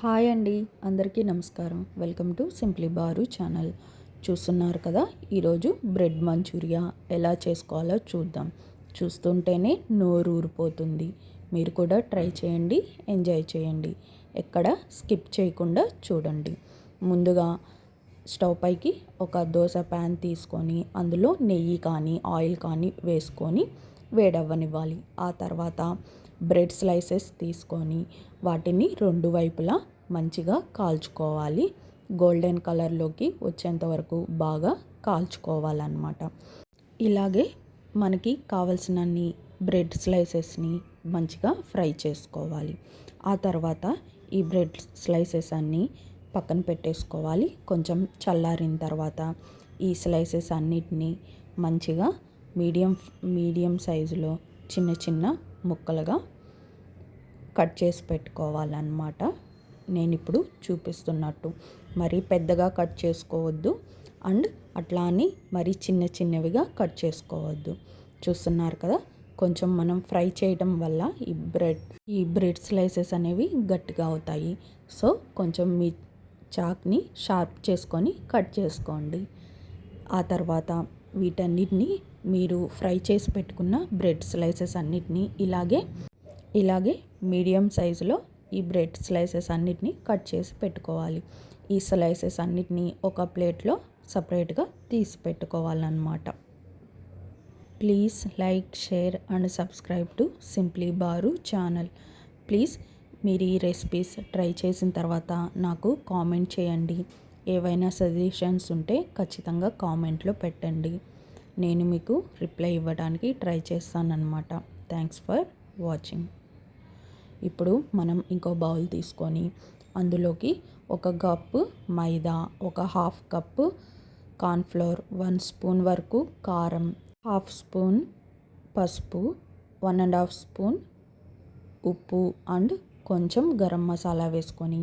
Hi అండి, అందరికీ నమస్కారం. Welcome to simply bar channel. చూస్తున్నారు కదా, ఈరోజు బ్రెడ్ మంచూరియా ఎలా చేసుకోవాలో చూద్దాం. చూస్తుంటేనే నోరు ఊరిపోతుంది. మీరు కూడా ట్రై చేయండి, ఎంజాయ్ చేయండి. ఎక్కడ స్కిప్ చేయకుండా చూడండి. ముందుగా స్టవ్ పైకి ఒక దోశ ప్యాన్ తీసుకొని అందులో నెయ్యి కానీ ఆయిల్ కానీ వేసుకొని వేడవ్వనివ్వాలి. ఆ తర్వాత బ్రెడ్ స్లైసెస్ తీసుకొని వాటిని రెండు వైపులా మంచిగా కాల్చుకోవాలి. గోల్డెన్ కలర్లోకి వచ్చేంత వరకు బాగా కాల్చుకోవాలన్నమాట. ఇలాగే మనకి కావలసినన్ని బ్రెడ్ స్లైసెస్ని మంచిగా ఫ్రై చేసుకోవాలి. ఆ తర్వాత ఈ బ్రెడ్ స్లైసెస్ అన్నీ పక్కన పెట్టేసుకోవాలి. కొంచెం చల్లారిన తర్వాత ఈ స్లైసెస్ అన్నిటినీ మంచిగా మీడియం సైజులో చిన్న చిన్న ముక్కలుగా కట్ చేసి పెట్టుకోవాలన్నమాట. నేను ఇప్పుడు చూపిస్తున్నట్టు మరీ పెద్దగా కట్ చేసుకోవద్దు అండ్ అట్లా అని మరీ చిన్న చిన్నవిగా కట్ చేసుకోవద్దు. చూస్తున్నారు కదా, కొంచెం మనం ఫ్రై చేయడం వల్ల ఈ బ్రెడ్ స్లైసెస్ అనేవి గట్టిగా అవుతాయి. సో కొంచెం మీ చాక్ని షార్ప్ చేసుకొని కట్ చేసుకోండి. ఆ తర్వాత వీటన్నిటిని మీరు ఫ్రై చేసి పెట్టుకున్న బ్రెడ్ స్లైసెస్ అన్నిటినీ ఇలాగే మీడియం సైజులో ఈ బ్రెడ్ స్లైసెస్ అన్నిటినీ కట్ చేసి పెట్టుకోవాలి. ఈ స్లైసెస్ అన్నిటినీ ఒక ప్లేట్లో సపరేట్గా తీసి పెట్టుకోవాలన్నమాట. Please like, share and subscribe to simply bar channel. Please మీరు ఈ రెసిపీస్ ట్రై చేసిన తర్వాత నాకు కామెంట్ చేయండి. ఏవైనా సజెషన్స్ ఉంటే ఖచ్చితంగా కామెంట్లో పెట్టండి. నేను మీకు రిప్లై ఇవ్వడానికి ట్రై చేస్తానన్నమాట. Thanks for watching. ఇప్పుడు మనం ఇంకో బౌల్ తీసుకొని అందులోకి ఒక కప్పు మైదా, ఒక హాఫ్ కప్పు కార్న్ఫ్లోర్, 1 స్పూన్ వరకు కారం, హాఫ్ స్పూన్ పసుపు, 1.5 స్పూన్ ఉప్పు అండ్ కొంచెం గరం మసాలా వేసుకొని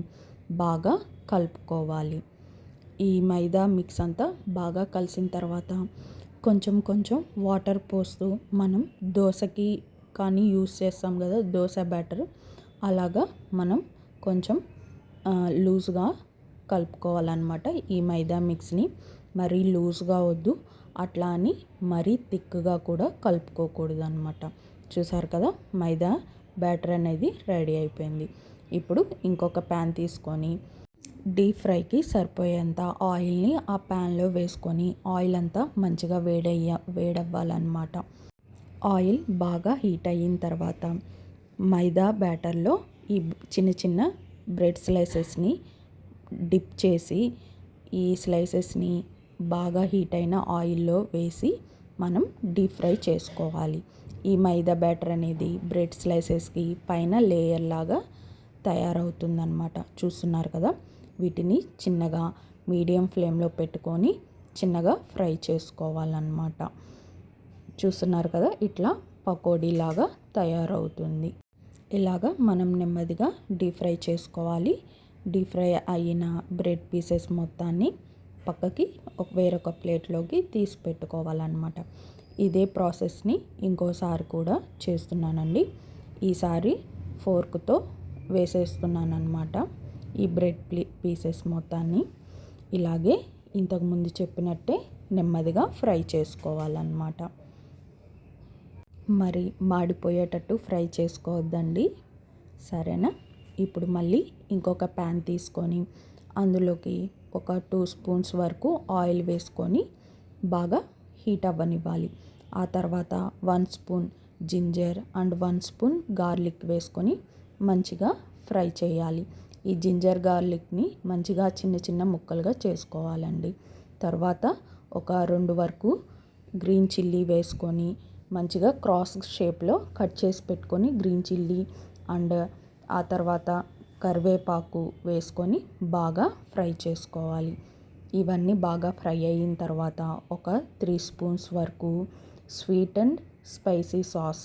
బాగా కలుపుకోవాలి. ఈ మైదా మిక్స్ అంతా బాగా కలిసిన తర్వాత కొంచెం వాటర్ పోస్తూ మనం దోశకి కానీ యూస్ చేస్తాం కదా, దోశ బ్యాటర్, అలాగా మనం కొంచెం లూజ్గా కలుపుకోవాలన్నమాట. ఈ మైదా మిక్స్ని మరీ లూజ్గా వద్దు, అట్లా అని మరీ థిక్గా కూడా కలుపుకోకూడదు అనమాట. చూసారు కదా, మైదా బ్యాటర్ అనేది రెడీ అయిపోయింది. ఇప్పుడు ఇంకొక ప్యాన్ తీసుకొని డీప్ ఫ్రైకి సరిపోయేంత ఆయిల్ని ఆ ప్యాన్లో వేసుకొని ఆయిల్ అంతా మంచిగా వేడవ్వాలన్నమాట. ఆయిల్ బాగా హీట్ అయిన తర్వాత మైదా బ్యాటర్లో ఈ చిన్న బ్రెడ్ స్లైసెస్ని డిప్ చేసి ఈ స్లైసెస్ని బాగా హీట్ అయిన ఆయిల్లో వేసి మనం డీప్ ఫ్రై చేసుకోవాలి. ఈ మైదా బ్యాటర్ అనేది బ్రెడ్ స్లైసెస్కి పైన లేయర్ లాగా తయారవుతుందన్నమాట. చూస్తున్నారు కదా, వీటిని చిన్నగా మీడియం ఫ్లేమ్లో పెట్టుకొని చిన్నగా ఫ్రై చేసుకోవాలన్నమాట. చూస్తున్నారు కదా, ఇట్లా పకోడీలాగా తయారవుతుంది. ఇలాగా మనం నెమ్మదిగా డీప్ ఫ్రై చేసుకోవాలి. డీప్ ఫ్రై అయిన బ్రెడ్ పీసెస్ మొత్తాన్ని పక్కకి వేరొక ప్లేట్లోకి తీసి పెట్టుకోవాలన్నమాట. ఇదే ప్రాసెస్ని ఇంకోసారి కూడా చేస్తున్నానండి. ఈసారి ఫోర్క్తో వేసేస్తున్నానన్నమాట ఈ బ్రెడ్ పీసెస్ మొత్తాన్ని. ఇలాగే ఇంతకుముందు చెప్పినట్టే నెమ్మదిగా ఫ్రై చేసుకోవాలన్నమాట. మరి మాడిపోయేటట్టు ఫ్రై చేసుకోవద్దండి, సరేనా? ఇప్పుడు మళ్ళీ ఇంకొక ప్యాన్ తీసుకొని అందులోకి ఒక 2 స్పూన్స్ వరకు ఆయిల్ వేసుకొని బాగా హీట్ అవ్వనివ్వాలి. ఆ తర్వాత 1 spoon ginger and 1 spoon garlic వేసుకొని మంచిగా ఫ్రై చేయాలి. ఈ జింజర్ గార్లిక్ని మంచిగా చిన్న ముక్కలుగా చేసుకోవాలండి. తర్వాత ఒక 2 వరకు గ్రీన్ చిల్లీ వేసుకొని మంచిగా క్రాస్ షేప్లో కట్ చేసి పెట్టుకొని గ్రీన్ చిల్లీ అండ్ ఆ తర్వాత కరివేపాకు వేసుకొని బాగా ఫ్రై చేసుకోవాలి. ఇవన్నీ బాగా ఫ్రై అయిన తర్వాత ఒక 3 స్పూన్స్ వరకు స్వీట్ అండ్ స్పైసీ సాస్.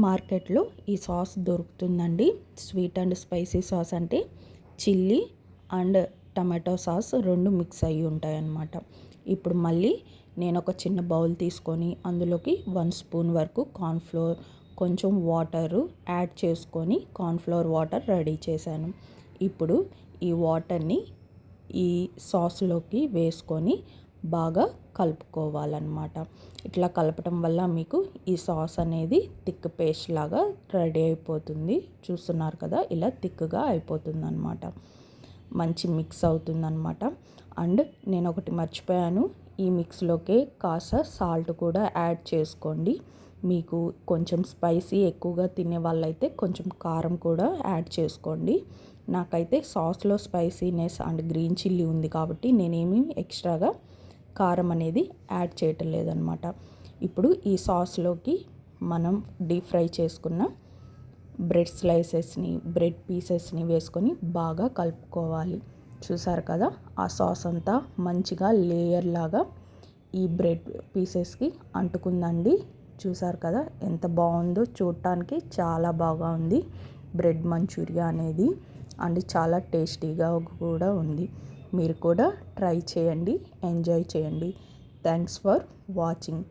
మార్కెట్లో ఈ సాస్ దొరుకుతుందండి. స్వీట్ అండ్ స్పైసీ సాస్ అంటే chilli and tomato sauce 2 mix అయ్యి ఉంటాయన్నమాట. ఇప్పుడు మళ్ళీ నేను ఒక చిన్న బౌల్ తీసుకొని అందులోకి 1 స్పూన్ వరకు కార్న్ఫ్లోర్, కొంచెం వాటరు యాడ్ చేసుకొని కార్న్ఫ్లోర్ వాటర్ రెడీ చేశాను. ఇప్పుడు ఈ వాటర్ని ఈ సాస్లోకి వేసుకొని బాగా కలుపుకోవాలన్నమాట. ఇట్లా కలపటం వల్ల మీకు ఈ సాస్ అనేది థిక్ పేస్ట్ లాగా రెడీ అయిపోతుంది. చూస్తున్నారు కదా, ఇలా థిక్గా అయిపోతుందన్నమాట. మంచి మిక్స్ అవుతుందన్నమాట. అండ్ నేను ఒకటి మర్చిపోయాను, ఈ మిక్స్లోకి కాస్త సాల్ట్ కూడా యాడ్ చేసుకోండి. మీకు కొంచెం స్పైసీ ఎక్కువగా తినే వాళ్ళైతే కొంచెం కారం కూడా యాడ్ చేసుకోండి. నాకైతే సాస్లో స్పైసీనెస్ అండ్ గ్రీన్ చిల్లీ ఉంది కాబట్టి నేనేమి ఎక్స్ట్రాగా కారం అనేది యాడ్ చేయటం లేదనమాట. ఇప్పుడు ఈ సాస్లోకి మనం డీప్ ఫ్రై చేసుకున్న బ్రెడ్ స్లైసెస్ని, బ్రెడ్ పీసెస్ని వేసుకొని బాగా కలుపుకోవాలి. చూసారు కదా, ఆ సాస్ అంతా మంచిగా లేయర్ లాగా ఈ బ్రెడ్ పీసెస్కి అంటుకుందండి. చూసారు కదా ఎంత బాగుందో, చూడటానికి చాలా బాగా ఉంది బ్రెడ్ మంచూరియా అనేది. అండ్ చాలా టేస్టీగా కూడా ఉంది. మీరు కూడా ట్రై చేయండి, ఎంజాయ్ చేయండి. Thanks for watching.